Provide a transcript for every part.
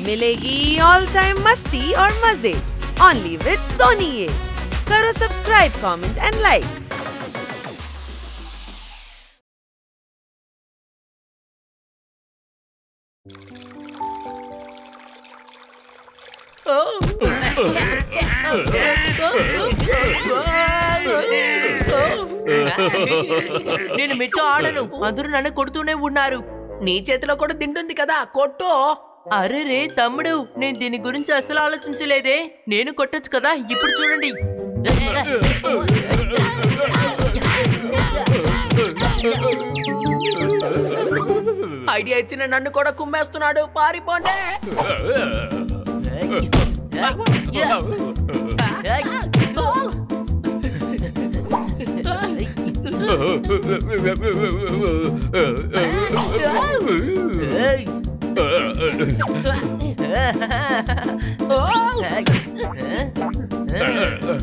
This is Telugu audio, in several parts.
मिलेगी ऑल टाइम मस्ती और मजे ओनली विद सोनी। ये करो सब्सक्राइब, कमेंट एंड लाइक। నేను మిట్టు ఆడను, అందరూ నన్ను కొడుతూనే ఉన్నారు. నీ చేతిలో కూడా తింటుంది కదా, కొట్టు. అరే రే తమ్ముడు, నేను దీని గురించి అసలు ఆలోచించలేదే. నేను కొట్టొచ్చు కదా, ఇప్పుడు చూడండి. ఐడియా ఇచ్చిన నన్ను కూడా కుమ్మేస్తున్నాడు, పారిపోండి.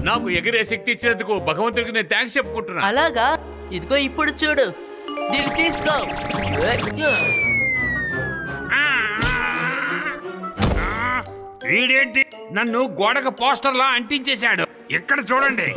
నాకు ఎగిరే శక్తి ఇచ్చినందుకు భగవంతుడికి నేను థ్యాంక్స్ చెప్పుకుంటున్నా. అలాగా, ఇదిగో ఇప్పుడు చూడు, దీన్ని తీసుకో. వీడేంటి నన్ను గోడకు పోస్టర్లా అంటించేశాడు. ఇక్కడ చూడండి.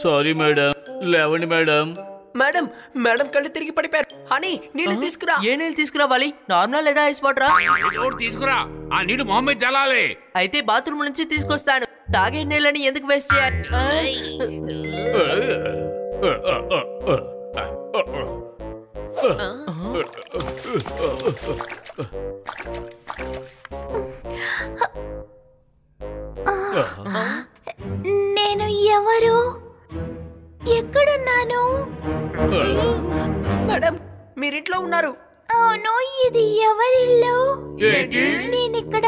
సారీ మేడం, లేవండి మేడం. మేడం మేడం కళ్ళు తిరిగి పడిపోయారు. హనీ, నీళ్ళు తీసుకురా. ఏ నీళ్ళు తీసుకురావాలి? నార్మల్ లేదా ఐస్ వాటరా? తీసుకురా. ఆ నీళ్ళు మొహమ్మద్ జలాలే. అయితే బాత్రూమ్ నుంచి తీసుకొస్తాను. తాగే నీళ్ళని ఎందుకు వేస్ట్ చేయాలి? నేను ఎవరు? ఎక్కడున్నాను? మేడం, మీరింట్లో ఉన్నారు. అవును, ఇది ఎవరిల్లు? నేను ఇక్కడ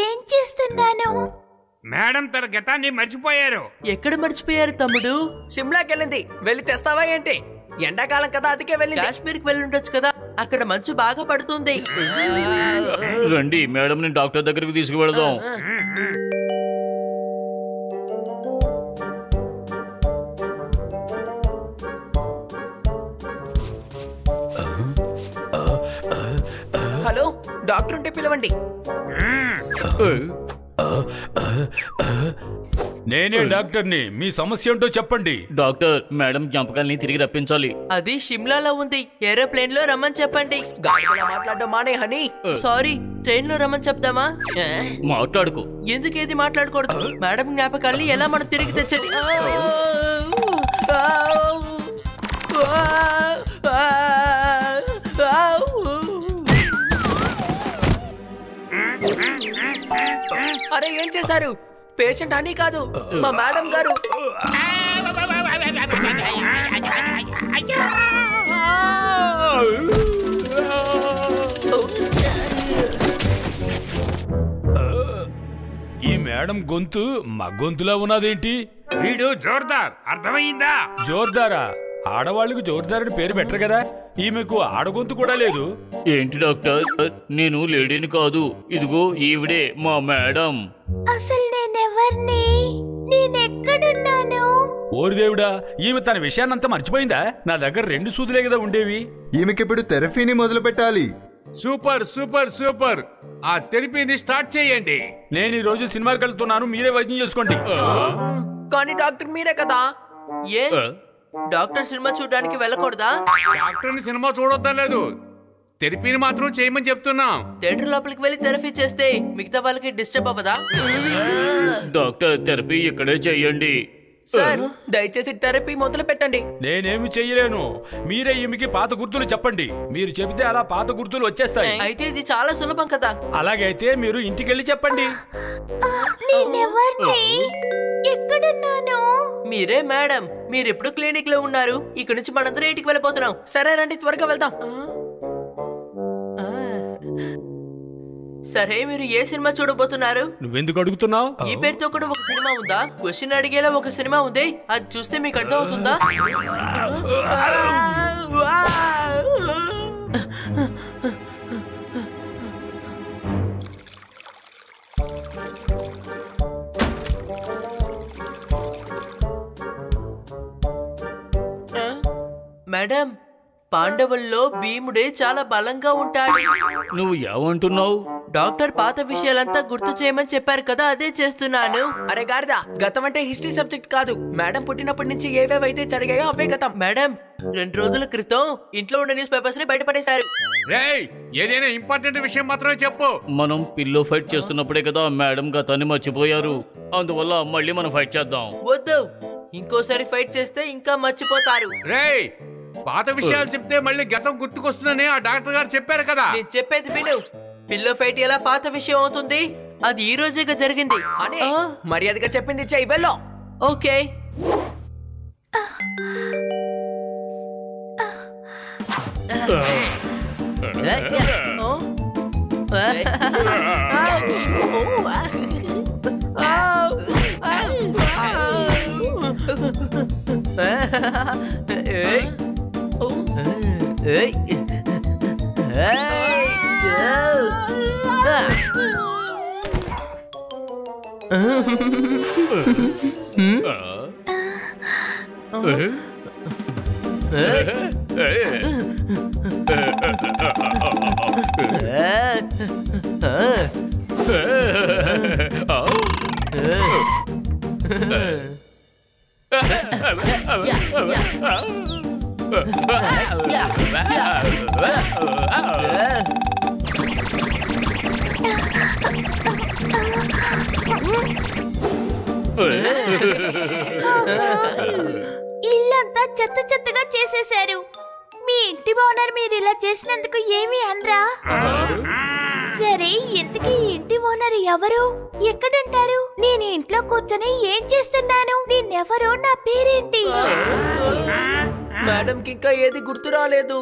ఏం చేస్తున్నాను? మేడం తన గతాన్ని మర్చిపోయారు. ఎక్కడ మర్చిపోయారు తమ్ముడు? సిమ్లాకి వెళ్ళింది. వెళ్ళి తెస్తావా ఏంటి? ఎండాకాలం కదా, అందుకే వెళ్ళింది. కాశ్మీర్కి వెళ్ళి ఉండొచ్చు కదా, అక్కడ మంచు బాగా పడుతుంది. రండి మేడం, నేను డాక్టర్ దగ్గరికి తీసుకువెళదాం. హలో, డాక్టర్ ఉంటే పిలవండి. నేనే డాక్టర్ని. మీ సమస్య ఏంటో చెప్పండి. డాక్టర్, మేడం జ్ఞాపకాల్ని తిరిగి రప్పించాలి. అది షిమ్లాలో ఉంది. ఏరోప్లేన్ లో రమ్మని చెప్పండి. గాడిదలా మాట్లాడడం మానే హనీ. సారీ, ట్రైన్ లో రమ్మని చెప్దామా? మాట్లాడుకో. ఎందుకు ఏది మాట్లాడకూడదు? మేడం జ్ఞాపకాల్ని ఎలా మనం తిరిగి తెచ్చేది? అరే, ఏం చేశారు? పేషెంట్ హనీ కాదు, మా మేడం గారు. ఈ మేడం గొంతు మా గొంతులా ఉన్నదేంటి? వీడు జోర్దార్, అర్థమైందా? జోర్దారా? ఆడవాళ్ళకు జోర్దార్ అని పేరు పెట్టరు కదా. ఈమెకు ఆడగొంతు కూడా లేదు. ఏంటి డాక్టర్, నేను లేడీని కాదు. ఇదిగో ఈవిడే మా మేడం. అసలు నేనెవర్ని? నేనెక్కడున్నాను? ఓరి దేవుడా, ఈమె తన విషయాన్నంతా మర్చిపోయిందా? నా దగ్గర 2 సూదులే కదా ఉండేవి. ఈమెకిప్పుడు థెరపీని మొదలు పెట్టాలి. Super super super. ఆ థెరపీని స్టార్ట్ చేయండి. నేను ఈ రోజు సినిమాకి వెళ్తున్నాను, మీరే వైద్యం చేసుకోండి. కానీ డాక్టర్ మీరే కదా. ఏ డాక్టర్ సినిమా చూడడానికి వెళ్ళకూడదా? డాక్టర్ని సినిమా చూడొద్దా లేదు, థెరపీని మాత్రం చేయమని చెప్తున్నాం. థియేటర్ లోపలికి వెళ్ళి థెరపీ చేస్తే మిగతా వాళ్ళకి డిస్టర్బ్ అవ్వదా? డాక్టర్, థెరపీ ఇక్కడే చెయ్యండి. సార్, దయచేసి థెరపీ మొదలు పెట్టండి. నేనేమి చెయ్యలేను. మీరే ఈమెకి పాత గుర్తులు చెప్పండి. మీరు చెబితే అలా పాత గుర్తులు వచ్చేస్తాయి. అయితే ఇది చాలా సులభం కదా. అలాగైతే మీరు ఇంటికెళ్ళి చెప్పండి. నేనెవర్ని? ఎక్కడున్నాను? మీరే మేడం. మీరెప్పుడు క్లినిక్ లో ఉన్నారు. ఇక్కడ నుంచి మనందరం ఇంటికి వెళ్ళిపోతున్నాం. సరే రండి, త్వరగా వెళ్దాం. సరే మీరు ఏ సినిమా చూడబోతున్నారు? నువ్వెందుకు అడుగుతున్నావు? ఈ పేరుతో కూడా ఒక సినిమా ఉందా? క్వశ్చన్ అడిగేలా ఒక సినిమా ఉంది, అది చూస్తే మీకు అర్థం అవుతుందా? మేడం, పాండవుల్లో భీముడే చాలా బలంగా ఉంటాడు. నువ్వు ఏమంటున్నావు? డాక్టర్ పాత విషయాలంతా గుర్తు చేయమని చెప్పారు కదా, అదే చేస్తున్నాను. అరే గాడిద, గతం అంటే హిస్టరీ సబ్జెక్ట్ కాదు. మేడం పుట్టినప్పటి నుంచి ఏవేవైతే జరిగాయో అవే గతం. మేడం, 2 రోజుల క్రితం ఇంట్లో ఉన్న న్యూస్ పేపర్స్ ని బయటపడేశారు. రేయ్, ఏదైనా ఇంపార్టెంట్ విషయం మాత్రమే చెప్పు. మనం పిల్లో ఫైట్ చేస్తున్నప్పుడే కదా మేడం గతాన్ని మర్చిపోయారు. అందువల్ల మళ్ళీ మనం ఫైట్ చేద్దాం. వద్దు, ఇంకోసారి ఫైట్ చేస్తే ఇంకా మర్చిపోతారు. రేయ్, పాత విషయాలు చెప్తే మళ్ళీ గతం గుర్తుకొస్తుందని ఆ డాక్టర్ గారు చెప్పారు కదా. నేను చెప్పేది విను. పిల్లో ఫైట్ ఎలా పాత విషయం అవుతుంది? అది ఈ రోజేగా జరిగింది. అని మర్యాదగా చెప్పింది చెయ్యి, వెళ్ళు. ఓకే. ఇల్లంతా చెత్త చెత్తగా చేసేశారు. మీ ఇంటి ఓనర్ మీరు ఇలా చేసినందుకు ఏమి అనరా? సరే, ఇంతకీ ఇంటి ఓనర్ ఎవరు? ఎక్కడుంటారు? నేను ఇంట్లో కూర్చొని ఏం చేస్తున్నాను? నేనెవరో, నా పేరేంటి? మేడంకి ఇంకా ఏది గుర్తు రాలేదు.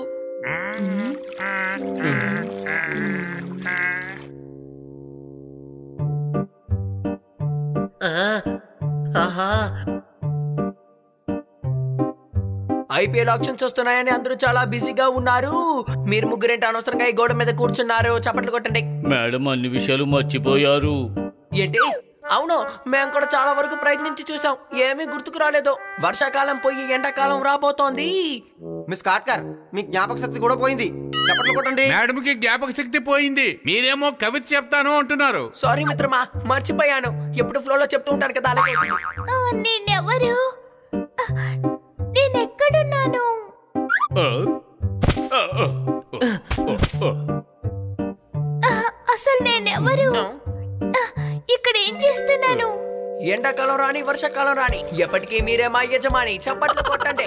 ఐపీఎల్ ఆప్షన్స్ వస్తున్నాయని అందరూ చాలా బిజీగా ఉన్నారు. మీరు ముగ్గురేంటి అనవసరంగా ఈ గోడ మీద కూర్చున్నారు? చప్పట్లు కొట్టండి. మేడం అన్ని విషయాలు మర్చిపోయారు. ఏంటి? అవును, మేము కూడా చాలా వరకు ప్రయత్నించి చూసాం, ఏమీ గుర్తుకు రాలేదు. వర్షాకాలం పోయి ఎండాకాలం రాబోతోంది. మిస్ కాట్కర్, మీ జ్ఞాపక శక్తి కూడా పోయింది. చప్పట్లు కొట్టండి. మేడం కి జ్ఞాపక శక్తి పోయింది, మీరేమో కవిత చెప్తాను అంటున్నారు. సారీ మిత్రమా, మర్చిపోయాను. ఎప్పుడు ఫ్లోలో చెప్తూ ఉంటాను కదా, అలాగే వచ్చింది. నేనెవరు? నేనెక్కడున్నాను? అసలు నేనెవరు? ఇక్కడ ఏం చేస్తున్నాను? ఎండాకాలం రాని వర్షాకాలం రాని ఎప్పటికీ మీరే మా యజమాని. చప్పట్లు కొట్టండి.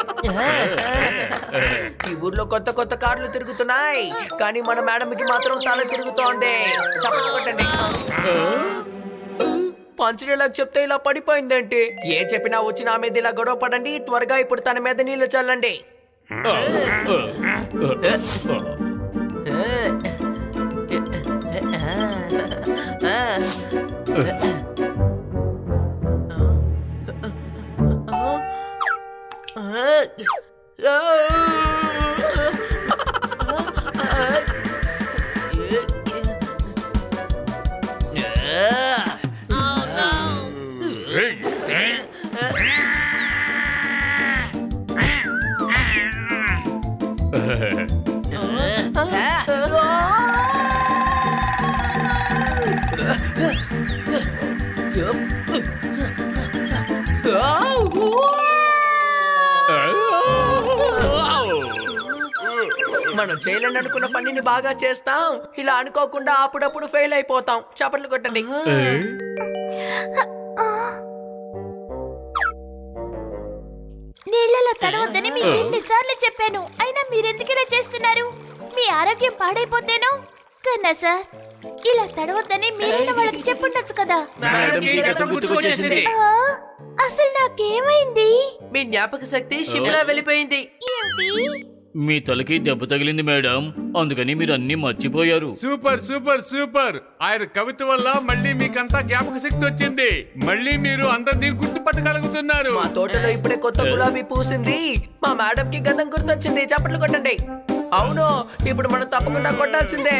ఈ ఊర్లో కొత్త కొత్త కార్లు తిరుగుతున్నాయి, కానీ మన మేడంకి మాత్రం తల తిరుగుతోంది. చప్పట్లు కొట్టండి. పంచడేలాగా చెప్తే ఇలా పడిపోయిందంటే, ఏం చెప్పినా వచ్చి నా మీద ఇలా గొడవ పడండి. త్వరగా ఇప్పుడు తన మీద నీళ్లు చల్లండి. మనం చేయలేని అనుకున్న పనిని బాగా చేస్తాం, ఇలా అనుకోకుండా అప్పుడప్పుడు ఫెయిల్ అయిపోతాం. చప్పట్లు కొట్టండి. నీళ్ళలో తడవద్దని మీకు ఎన్నిసార్లు చెప్పాను, అయినా మీరెందుకు ఇలా చేస్తున్నారు? మీ ఆరోగ్యం పాడైపోతేనో కన్నా సార్, ఇలా తడవద్దని మీరైనా వాళ్ళకి చెప్పుండొచ్చు కదా. అసలు నాకేమైంది? మీ జ్ఞాపక శక్తి షిమ్లా వెళ్ళిపోయింది. ఏంటి? మీ తలకి దెబ్బ తగిలింది మేడం, అందుకని మీరు అన్ని మర్చిపోయారు. Super super super. ఆయన కవిత వల్ల మళ్ళీ మీకంతా జ్ఞాపక శక్తి వచ్చింది. మళ్ళీ మీరు అందరినీ గుర్తుపట్టగలుగుతున్నారు. మా తోటలో ఇప్పుడే కొత్త గులాబీ పూసింది. మా మేడం కి గంధం గుర్తొచ్చింది. చప్పట్లు కొట్టండి. అవును, ఇప్పుడు మనం తప్పకుండా కొట్టాల్సిందే.